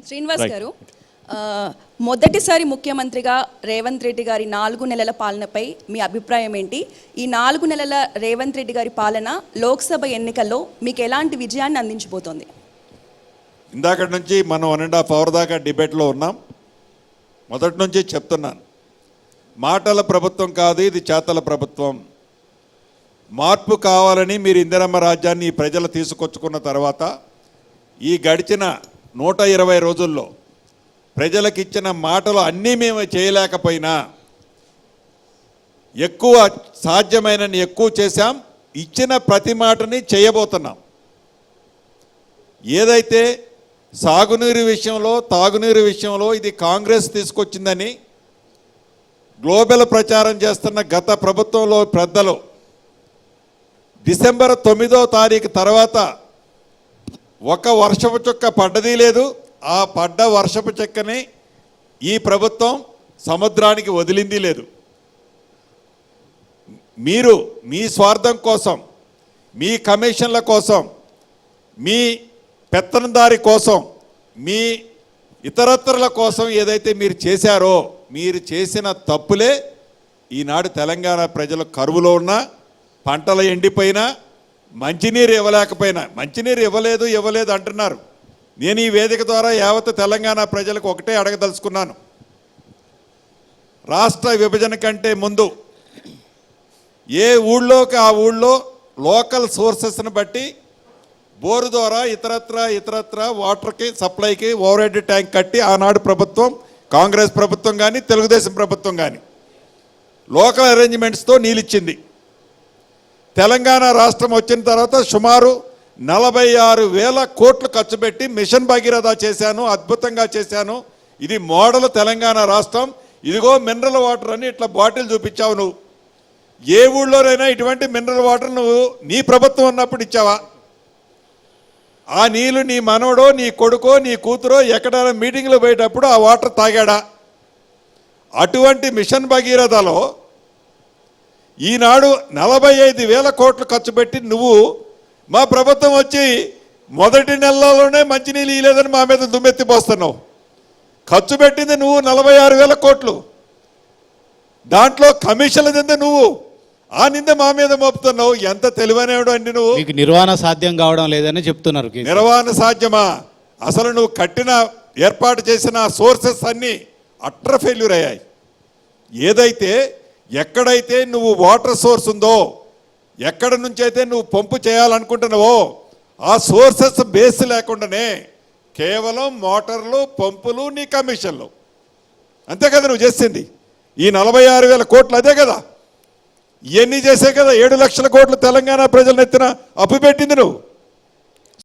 శ్రీనివాస్ గారు, మొదటిసారి ముఖ్యమంత్రిగా రేవంత్ రెడ్డి గారి 4 నెలల పాలనపై మీ అభిప్రాయం ఏంటి? ఈ 4 నెలల రేవంత్ రెడ్డి గారి పాలన లోక్సభ ఎన్నికల్లో మీకు ఎలాంటి విజయాన్ని అందించబోతోంది? ఇందాకటి నుంచి మనం 1.5 అవర్ దాకా డిబేట్లో ఉన్నాం. మొదటి నుంచి చెప్తున్నాను, మాటల ప్రభుత్వం కాదు, ఇది చేతల ప్రభుత్వం. మార్పు కావాలని మీరు ఇందిరమ్మ రాజ్యాన్ని ప్రజలు తీసుకొచ్చుకున్న తర్వాత ఈ గడిచిన 120 రోజుల్లో ప్రజలకు ఇచ్చిన మాటలు అన్నీ మేము చేయలేకపోయినా ఎక్కువ సాధ్యమైనని ఎక్కువ చేశాం. ఇచ్చిన ప్రతి మాటని చేయబోతున్నాం. ఏదైతే సాగునీరు విషయంలో తాగునీరు విషయంలో ఇది కాంగ్రెస్ తీసుకొచ్చిందని గ్లోబల్ ప్రచారం చేస్తున్న గత ప్రభుత్వంలో పెద్దలు డిసెంబర్ 9వ తారీఖు తర్వాత ఒక వర్షపు చుక్క పడ్డది లేదు. ఆ పడ్డ వర్షపు చెక్కని ఈ ప్రభుత్వం సముద్రానికి వదిలింది లేదు. మీరు మీ స్వార్థం కోసం, మీ కమిషన్ల కోసం, మీ పెత్తనదారి కోసం, మీ ఇతరత్రుల కోసం ఏదైతే మీరు చేశారో, మీరు చేసిన తప్పులే ఈనాడు తెలంగాణ ప్రజలు కరువులో ఉన్నా, పంటలు ఎండిపోయినా, మంచినీరు ఇవ్వలేకపోయినా, మంచినీరు ఇవ్వలేదు అంటున్నారు. నేను ఈ వేదిక ద్వారా యావత్ తెలంగాణ ప్రజలకు ఒకటే అడగదలుచుకున్నాను. రాష్ట్ర విభజన కంటే ముందు ఏ ఊళ్ళోకి ఆ ఊళ్ళో లోకల్ సోర్సెస్ని బట్టి బోరు ద్వారా ఇతరత్ర వాటర్కి సప్లైకి ఓవర్ హెడ్ ట్యాంక్ కట్టి ఆనాడు ప్రభుత్వం, కాంగ్రెస్ ప్రభుత్వం కానీ తెలుగుదేశం ప్రభుత్వం కానీ లోకల్ అరేంజ్మెంట్స్తో నీళ్ళిచ్చింది. తెలంగాణ రాష్ట్రం వచ్చిన తర్వాత సుమారు 46,000 కోట్లు ఖర్చు పెట్టి మిషన్ భగీరథ చేశాను, అద్భుతంగా చేశాను. ఇది మోడల్ తెలంగాణ రాష్ట్రం. ఇదిగో మినరల్ వాటర్ అని ఇట్లా బాటిల్ చూపించావు. నువ్వు ఏ ఊళ్ళోనైనా ఇటువంటి మినరల్ వాటర్ నువ్వు నీ ప్రభుత్వం ఉన్నప్పుడు ఇచ్చావా? ఆ నీళ్ళు నీ మనవడో, నీ కొడుకో, నీ కూతురో ఎక్కడైనా మీటింగ్లో పోయేటప్పుడు ఆ వాటర్ తాగాడా? అటువంటి మిషన్ భగీరథలో ఈనాడు 45,000 కోట్లు ఖర్చు పెట్టి నువ్వు మా ప్రభుత్వం వచ్చి మొదటి నెలలోనే మంచినీళ్ళు ఇవ్వలేదని మా మీద దుమ్మెత్తిపోస్తున్నావు. ఖర్చు పెట్టింది నువ్వు 46,000 కోట్లు. దాంట్లో కమిషన్లు తింది నువ్వు. ఆ నింద మా మీద మోపుతున్నావు. ఎంత తెలివైనడు అండి నువ్వు. మీకు నిర్వహణ సాధ్యం కావడం లేదని చెప్తున్నారు. నిర్వహణ సాధ్యమా? అసలు నువ్వు కట్టిన ఏర్పాటు చేసిన సోర్సెస్ అన్నీ అట్టర్ ఫెయిల్యూర్ అయ్యాయి. ఏదైతే ఎక్కడైతే నువ్వు వాటర్ సోర్స్ ఉందో, ఎక్కడ నుంచి అయితే నువ్వు పంపు చేయాలనుకుంటున్నావో ఆ సోర్సెస్ బేస్ లేకుండానే కేవలం మోటార్లు, పంపులు, నీ కమిషన్లు, అంతే కదా నువ్వు చేసింది. ఈ 46,000 కోట్లు అదే కదా. ఇవన్నీ చేసే కదా 7 లక్షల కోట్లు తెలంగాణ ప్రజలను ఎత్తిన అప్పు పెట్టింది నువ్వు.